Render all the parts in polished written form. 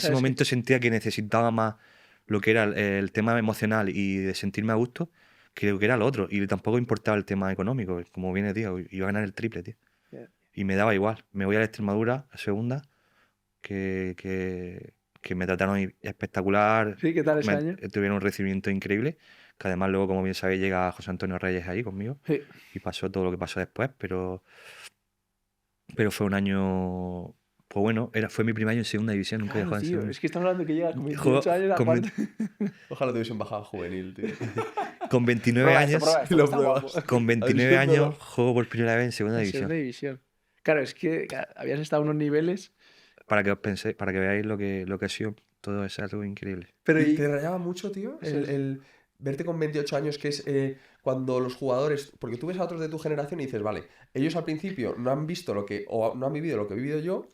ese momento sentía que necesitaba más lo que era el tema emocional y de sentirme a gusto que lo que era lo otro. Y tampoco importaba el tema económico. Como viene, tío, iba a ganar el triple, tío. Y me daba igual. Me voy a la Extremadura, a segunda, que me trataron espectacular. Sí, ¿qué tal ese año? Tuvieron un recibimiento increíble. Que además luego, como bien sabéis, llega José Antonio Reyes ahí conmigo. Sí. Y pasó todo lo que pasó después, pero fue un año... Pues bueno, fue mi primer año en segunda división, nunca había Claro, jugado en tío, segunda. es que estamos hablando que llega con Juego 28 años con, aparte. Ojalá te hubiesen bajado juvenil, tío. con 29 Prueba años, esto, Y lo está guapo. pruebas. con 29 años juego por primera vez en segunda En división. segunda división. Claro, es que habías estado a unos niveles. Para que os penséis, para que veáis lo que ha sido todo, es algo increíble. Pero ¿Y te rayaba mucho, tío? El verte con 28 años, que es cuando los jugadores... Porque tú ves a otros de tu generación y dices, vale, ellos al principio no han visto o no han vivido lo que he vivido yo,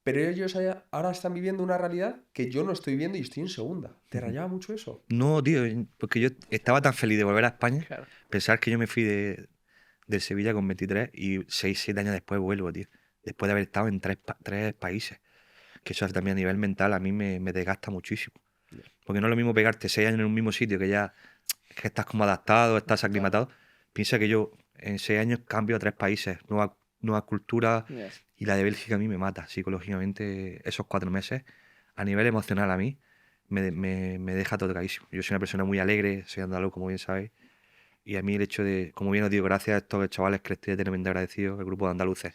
pero ellos ahora están viviendo una realidad que yo no estoy viendo y estoy en segunda. ¿Te rayaba mucho eso? No, tío, porque yo estaba tan feliz de volver a España. Claro. Pensar que yo me fui del Sevilla con 23 y 6, 7 años después vuelvo, tío. Después de haber estado en tres países. Que eso también a nivel mental a mí me desgasta muchísimo. Porque no es lo mismo pegarte 6 años en un mismo sitio que estás como adaptado, estás aclimatado. Piensa que yo en 6 años cambio a 3 países, nuevas culturas, y la de Bélgica a mí me mata psicológicamente. Esos 4 meses, a nivel emocional a mí, me deja tocadísimo. Yo soy una persona muy alegre, soy andaluz, como bien sabéis, y a mí el hecho de, como bien os digo, gracias a estos chavales que les estoy eternamente agradecido, el grupo de andaluces,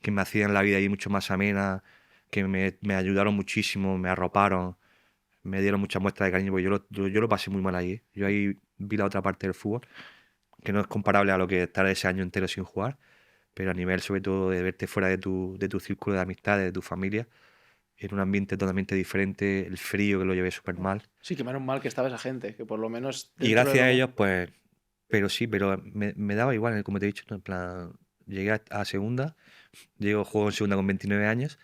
que me hacían la vida ahí mucho más amena, que me ayudaron muchísimo, me arroparon, me dieron muchas muestras de cariño, porque yo lo pasé muy mal ahí. Yo ahí vi la otra parte del fútbol, que no es comparable a lo que estar ese año entero sin jugar, pero a nivel sobre todo de verte fuera de tu círculo de amistades, de tu familia, en un ambiente totalmente diferente, el frío que lo llevé súper mal. Sí, que menos mal que estaba esa gente, que por lo menos... Y gracias a ellos, pues, pero me daba igual, como te he dicho, ¿no? En plan, llegué a segunda, juego en segunda con 29 años.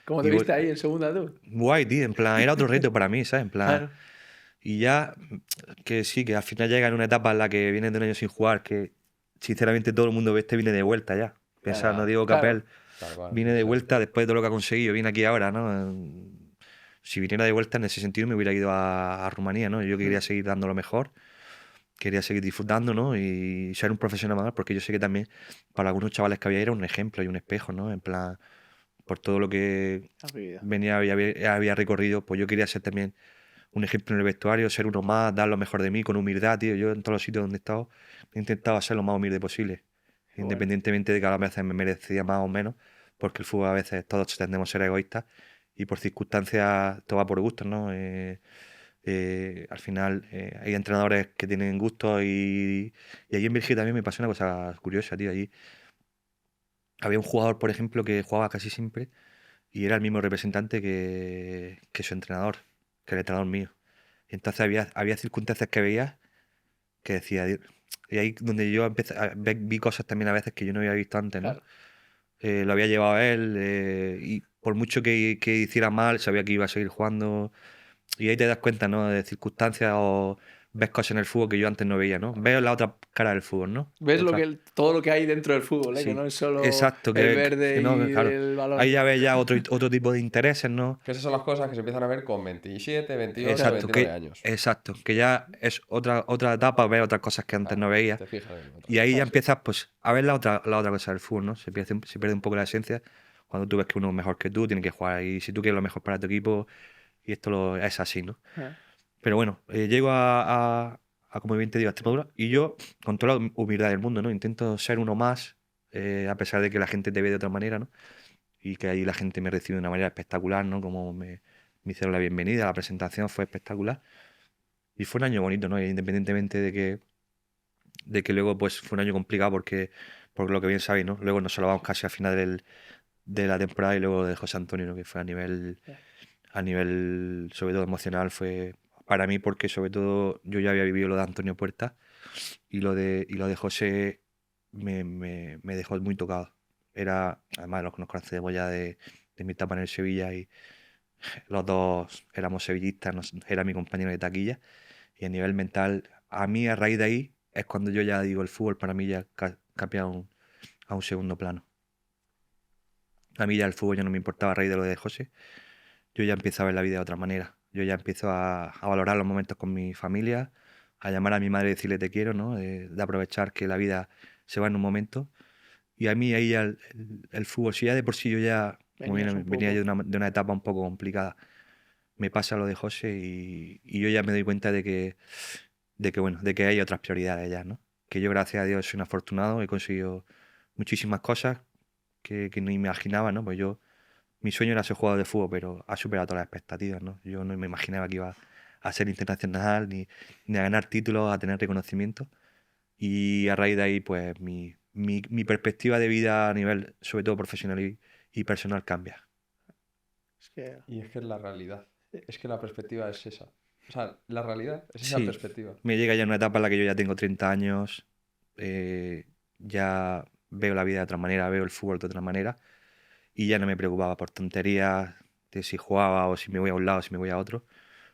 ¿Cómo te viste ahí en segunda tú? Guay, tío, en plan, era otro reto para mí, ¿sabes? En plan, Claro. y ya, que sí, que al final llega en una etapa en la que vienes de un año sin jugar, que sinceramente todo el mundo ve viene de vuelta ya. Pensar, no digo Capel, viene de vuelta después de todo lo que ha conseguido, viene aquí ahora, ¿no? Si viniera de vuelta en ese sentido me hubiera ido a Rumanía, ¿no? Yo quería seguir dando lo mejor, quería seguir disfrutando, ¿no? Y ser un profesional más, porque yo sé que también para algunos chavales que había era un ejemplo y un espejo, ¿no? En plan, por todo lo que había recorrido, pues yo quería ser también un ejemplo en el vestuario, ser uno más, dar lo mejor de mí con humildad, tío. Yo en todos los sitios donde he estado he intentado ser lo más humilde posible, independientemente de que a veces me merecía más o menos, porque el fútbol a veces todos tendemos a ser egoístas y por circunstancias todo va por gustos, ¿no? Al final hay entrenadores que tienen gustos y allí en Bélgica también me pasó una cosa curiosa, tío. Allí había un jugador, por ejemplo, que jugaba casi siempre y era el mismo representante que su entrenador, que el entrenador mío. Y entonces había circunstancias que veía que decía... Y ahí donde yo vi cosas también a veces que yo no había visto antes, ¿no? Claro. Lo había llevado a él y por mucho que hiciera mal, sabía que iba a seguir jugando. Y ahí te das cuenta, ¿no? De circunstancias o ves cosas en el fútbol que yo antes no veía, ¿no? Veo la otra cara del fútbol, ¿no? Ves todo lo que hay dentro del fútbol, ¿eh? Sí, Que no es solo exacto, el verde no, y claro. el balón. Ahí ya ves ya otro tipo de intereses, ¿no? Que esas son las cosas que se empiezan a ver con 27, 28, Exacto, 29 años. Exacto, que ya es otra etapa, ves otras cosas que antes no veías. Te fijas en otras Y ahí ya cosas. empiezas pues a ver la otra cosa del fútbol, ¿no? Se pierde un poco la esencia cuando tú ves que uno es mejor que tú, tiene que jugar. Y si tú quieres lo mejor para tu equipo, y esto es así, ¿no? Pero bueno, llego como bien te digo, a Extremadura y yo, con toda la humildad del mundo, ¿no? Intento ser uno más, a pesar de que la gente te ve de otra manera, ¿no? Y que ahí la gente me recibe de una manera espectacular, ¿no? Como me hicieron la bienvenida, la presentación fue espectacular. Y fue un año bonito, ¿no? Independientemente de que luego pues fue un año complicado porque lo que bien sabéis, ¿no? Luego nos salvamos casi al final de la temporada y luego de José Antonio, ¿no? Que fue a nivel sobre todo emocional, fue para mí porque sobre todo yo ya había vivido lo de Antonio Puerta y lo de José me dejó muy tocado. Además nos conocemos ya de mi etapa en el Sevilla y los dos éramos sevillistas, era mi compañero de taquilla y a nivel mental, a mí a raíz de ahí es cuando yo ya digo el fútbol para mí ya cambia a un segundo plano. A mí ya el fútbol ya no me importaba a raíz de lo de José. yo ya empiezo a ver la vida de otra manera. Yo ya empiezo a valorar los momentos con mi familia, a llamar a mi madre y decirle te quiero, ¿no? De aprovechar que la vida se va en un momento. Y a mí ahí ya el fútbol, si ya de por sí yo ya, como venía yo de una etapa un poco complicada, me pasa lo de José y yo ya me doy cuenta bueno, de que hay otras prioridades ya, ¿no? Que yo, gracias a Dios, soy un afortunado, he conseguido muchísimas cosas que no imaginaba, ¿no? Pues mi sueño era ser jugador de fútbol, pero ha superado todas las expectativas, ¿no? Yo no me imaginaba que iba a ser internacional, ni a ganar títulos, a tener reconocimiento. Y a raíz de ahí, pues mi perspectiva de vida a nivel, sobre todo profesional y personal, cambia. Y es que es la realidad. Es que la perspectiva es esa. O sea, la realidad es esa Sí, perspectiva. me llega ya una etapa en la que yo ya tengo 30 años, ya veo la vida de otra manera, veo el fútbol de otra manera y ya no me preocupaba por tonterías de si jugaba o si me voy a un lado o si me voy a otro.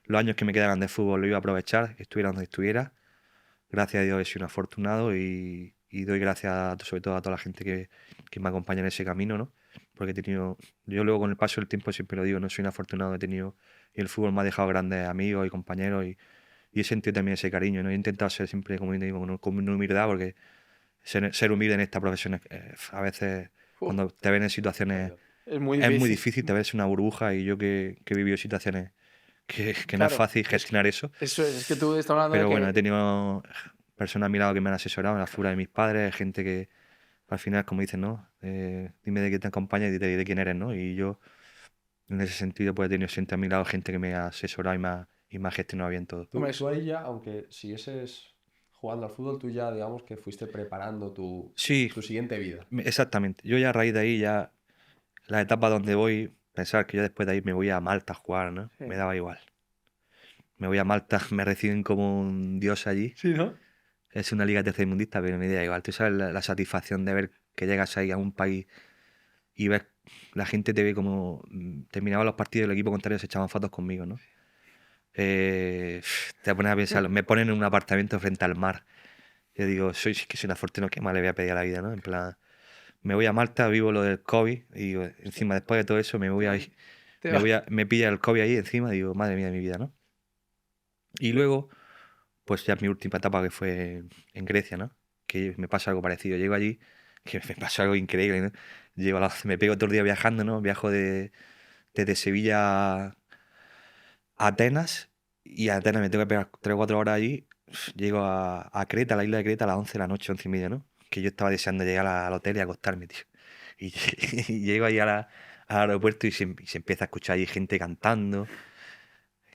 Los años que me quedaban de fútbol lo iba a aprovechar, estuviera donde estuviera. Gracias a Dios he sido un afortunado y doy gracias sobre todo a toda la gente que me acompaña en ese camino, ¿no? Porque he tenido, yo luego con el paso del tiempo siempre lo digo, no soy un afortunado, he tenido, y el fútbol me ha dejado grandes amigos y compañeros y he sentido también ese cariño, ¿no? He intentado ser siempre, como digo, con una humildad, porque ser humilde en esta profesión a veces, cuando te ven en situaciones, es muy es muy difícil. difícil, te ves una burbuja y yo que he vivido situaciones que no es Claro, fácil gestionar eso. Eso es que tú estás hablando de Pero bueno, he que... tenido personas a mi lado que me han asesorado, la figura de mis padres, gente que al final, como dicen, ¿no? Dime de qué te acompaña y te diré quién eres, ¿no? Y yo, en ese sentido, pues he tenido siempre a mi lado gente que me ha asesorado y me ha gestionado bien todo. Tú ahí ya, aunque siguieses jugando al fútbol, tú ya, digamos que fuiste preparando tu Sí, siguiente vida. exactamente. Yo ya a raíz de ahí, ya la etapa donde voy, pensar que yo después de ahí me voy a Malta a jugar, ¿no? Sí. Me daba igual. Me voy a Malta, me reciben como un dios allí. Sí, ¿no? Es una liga tercermundista, pero me da igual. Tú sabes la satisfacción de ver que llegas ahí a un país y ves, la gente te ve como terminaban los partidos y el equipo contrario se echaban fotos conmigo, ¿no? Te pones a pensar, me ponen en un apartamento frente al mar. Yo digo, es que soy una fortuna, ¿qué más le voy a pedir a la vida, ¿no? En plan, me voy a Malta, vivo lo del COVID y digo, encima después de todo eso me voy ahí, me pilla el COVID ahí encima, digo, madre mía de mi vida, ¿no? Y luego, pues ya mi última etapa que fue en Grecia, ¿no? Que me pasa algo parecido. Llego allí, que me pasa algo increíble, ¿no? Me pego todo el día viajando, ¿no? Viajo desde Sevilla a Atenas y a Atenas me tengo que pegar 3 o 4 horas allí. Llego a Creta, a la isla de Creta, a las 11 de la noche, 11 y media, ¿no? Que yo estaba deseando llegar al hotel y acostarme, tío. Y, y llego ahí al aeropuerto y se empieza a escuchar ahí gente cantando.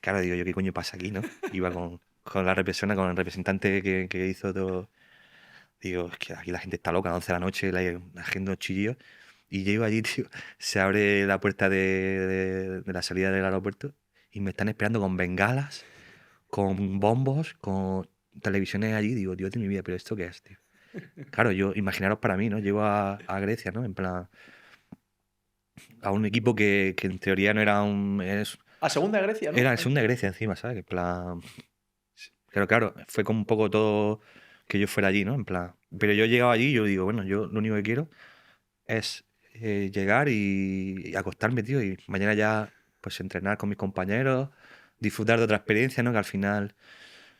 Claro, digo yo, ¿qué coño pasa aquí, no? Iba con la persona, con el representante que hizo todo. Digo, es que aquí la gente está loca, a las 11 de la noche, la gente chillos. Y llego allí, tío, se abre la puerta de la salida del aeropuerto y me están esperando con bengalas, con bombos, con televisiones allí. Digo, Dios de mi vida, ¿pero esto qué es, tío? Claro, yo, imaginaros para mí, ¿no? Llego a Grecia, ¿no? En plan, a un equipo que en teoría no era A segunda de Grecia, ¿no? Era el segunda de Grecia encima, ¿sabes? En plan... Claro, fue como un poco todo que yo fuera allí, ¿no? En plan... Pero yo llegaba allí y yo digo, bueno, yo lo único que quiero es llegar y acostarme, tío, y mañana ya, pues entrenar con mis compañeros, disfrutar de otra experiencia, ¿no? Que al final,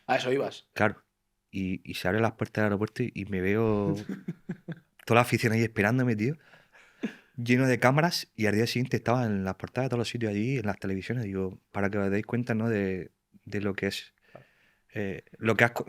A eso ibas. claro, y se abren las puertas del aeropuerto y me veo toda la afición ahí esperándome, tío, lleno de cámaras y al día siguiente estaba en las portadas de todos los sitios allí, en las televisiones, digo, para que os deis cuenta, ¿no? De lo que es.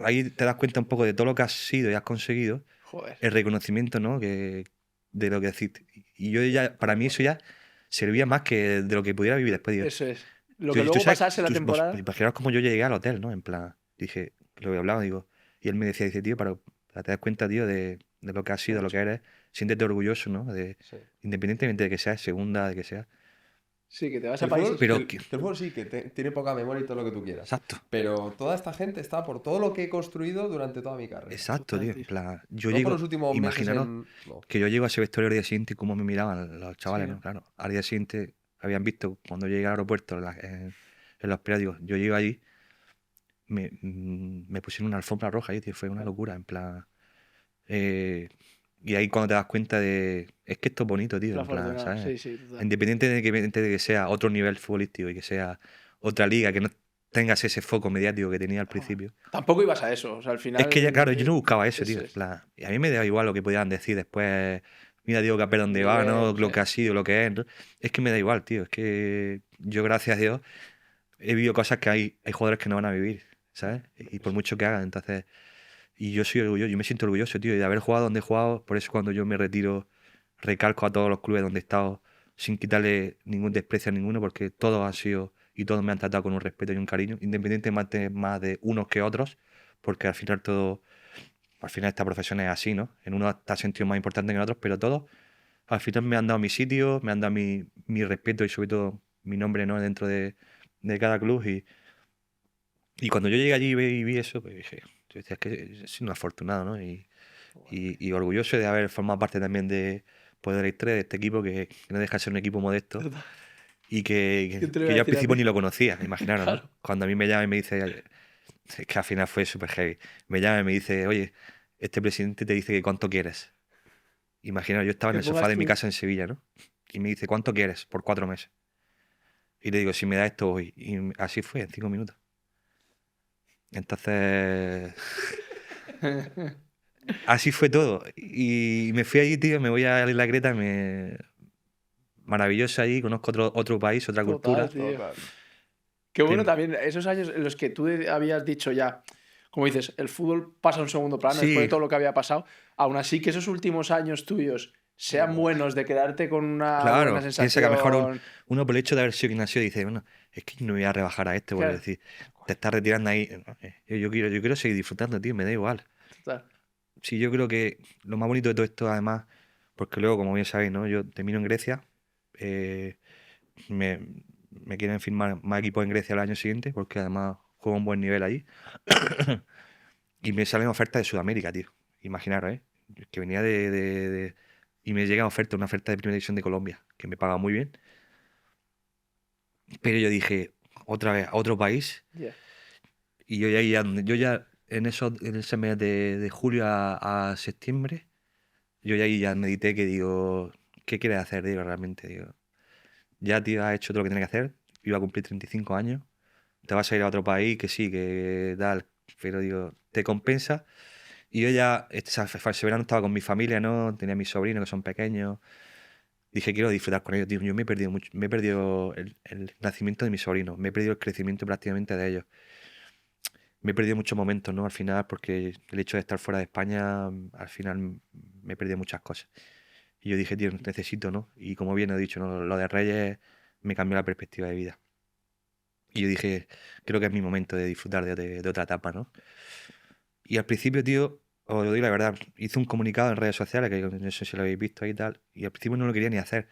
Ahí te das cuenta un poco de todo lo que has sido y has conseguido, Joder. el reconocimiento, ¿no? De lo que decís. Y yo ya, para mí eso ya servía más que de lo que pudiera vivir después. Digo, Eso es. Lo que luego pasase la temporada. Imaginaos cómo yo llegué al hotel, ¿no? En plan, dije, lo que hablaba, digo, y él me decía, dice, tío, para te das cuenta, tío, de lo que has sido, lo que eres, siéntete orgulloso, ¿no? Sí. Independientemente de que seas segunda, de que sea. Sí, que te vas El a países. fútbol sí, que tiene poca memoria y todo lo que tú quieras. Exacto. Pero toda esta gente está por todo lo que he construido durante toda mi carrera. Exacto, Total, tío. tío. En plan, yo No por llego, los últimos meses imaginaros No. que yo llego a ese vestuario al día siguiente y cómo me miraban los chavales, Sí. ¿no? Claro, al día siguiente habían visto cuando llegué al aeropuerto en los periódicos, yo llego allí, me pusieron una alfombra roja y tío, fue una locura, en plan, Y ahí cuando te das cuenta de... Es que esto es bonito, tío. La En plan, fortuna, ¿sabes? sí, total. Independientemente de que sea otro nivel futbolístico y que sea otra liga, que no tengas ese foco mediático que tenía al principio. Tampoco ibas a eso, o sea, al final... Es que ya, claro, yo no buscaba eso, tío. Eso En es. plan, y a mí me da igual lo que pudieran decir después. Mira, Diego Capel dónde va, ¿no? Lo que ha sido, lo que es, ¿no? Es que me da igual, tío. Es que yo, gracias a Dios, he vivido cosas que hay jugadores que no van a vivir, ¿sabes? Y por mucho que hagan, entonces... Y yo soy orgulloso, yo me siento orgulloso, tío, de haber jugado donde he jugado. Por eso cuando yo me retiro, recalco a todos los clubes donde he estado, sin quitarle ningún desprecio a ninguno, porque todos han sido y todos me han tratado con un respeto y un cariño, independientemente más de unos que otros, porque al final esta profesión es así, ¿no? En uno está sentido más importante que en otros, pero todos al final me han dado mi sitio, me han dado mi respeto y sobre todo mi nombre, ¿no? Dentro de cada club. Y cuando yo llegué allí y vi eso, pues dije, yo decía, es que soy un afortunado, ¿no? Y orgulloso de haber formado parte también de Poder Extreme, de este equipo que no deja de ser un equipo modesto y ¿Qué te lo que iba a yo al decir a principio ti? ni lo conocía, imaginaros, ¿no? Claro. Cuando a mí me llama y me dice, es que al final fue súper heavy, me llama y me dice, oye, este presidente te dice que cuánto quieres. Imaginaros, yo estaba en Que el sofá pongas de mi tú... casa en Sevilla, ¿no? Y me dice, ¿cuánto quieres? Por 4 meses. Y le digo, si me da esto hoy. Y así fue, en 5 minutos. Entonces, así fue todo. Y me fui allí, tío, me voy a la Creta, maravilloso allí, conozco otro país, otra Total, cultura. tío. Total. Qué bueno Ten- también, esos años en los que tú habías dicho ya, como dices, el fútbol pasa a un segundo plano después de Sí, todo lo que había pasado, aún así que esos últimos años tuyos sean buenos de quedarte con una buena claro, piensa que a lo mejor sensación. uno por el hecho de haber sido quien nació dice, bueno, es que no me voy a rebajar a este, por Claro, decir, te estás retirando ahí. No, yo quiero seguir disfrutando, tío, me da igual. total. Sí, yo creo que lo más bonito de todo esto, además, porque luego, como bien sabéis, ¿no? Yo termino en Grecia, eh, me, me quieren firmar más equipos en Grecia el año siguiente, porque además juego a un buen nivel allí. Y me salen ofertas de Sudamérica, tío. Imaginaros, ¿eh? Que venía y me llega una oferta de primera división de Colombia, que me paga muy bien. Pero yo dije, otra vez, a otro país. Yeah. Y yo ya en ese mes de julio a septiembre, yo ya ahí ya medité que digo, ¿qué quieres hacer? Digo, realmente, digo, ya, tío, has hecho todo lo que tienes que hacer. Iba a cumplir 35 años. Te vas a ir a otro país, que sí, que tal. Pero digo, te compensa. Y yo ya, ese verano estaba con mi familia, ¿no? Tenía mis sobrinos que son pequeños. Dije, quiero disfrutar con ellos, tío. Yo me he perdido mucho, me he perdido el nacimiento de mis sobrinos, me he perdido el crecimiento prácticamente de ellos. Me he perdido muchos momentos, ¿no? Al final, porque el hecho de estar fuera de España, al final me he perdido muchas cosas. Y yo dije, tío, necesito, ¿no? Y como bien he dicho, ¿no? Lo de Reyes me cambió la perspectiva de vida. Y yo dije, creo que es mi momento de disfrutar de otra etapa, ¿no? Y al principio, tío, os lo digo la verdad, hice un comunicado en redes sociales, que no sé si lo habéis visto ahí y tal, y al principio no lo quería ni hacer,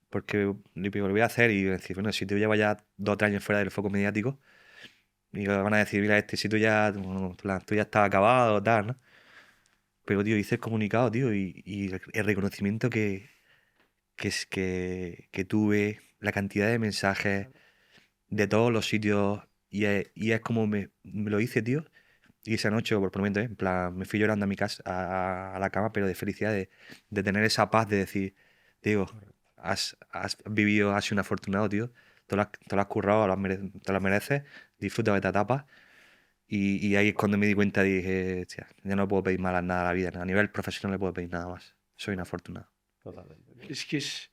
porque digo, lo voy a hacer y decir, bueno, si tú llevas ya 2 o 3 años fuera del foco mediático, y van a decir, mira, si tú ya, bueno, en plan, tú ya estás acabado, tal, ¿no? Pero, tío, hice el comunicado, tío, y el reconocimiento que tuve, la cantidad de mensajes de todos los sitios, y es como me lo hice, tío. Y esa noche, por prometo, en plan, me fui llorando a mi casa, a la cama, pero de felicidad, de tener esa paz de decir, digo, has vivido, has sido un afortunado, tío. Te lo has currado, te lo mereces, disfruta de esta etapa. Y ahí es cuando me di cuenta y dije, hostia, ya no puedo pedir más nada a la vida. A nivel profesional no le puedo pedir nada más. Soy un afortunado. Totalmente. Es que es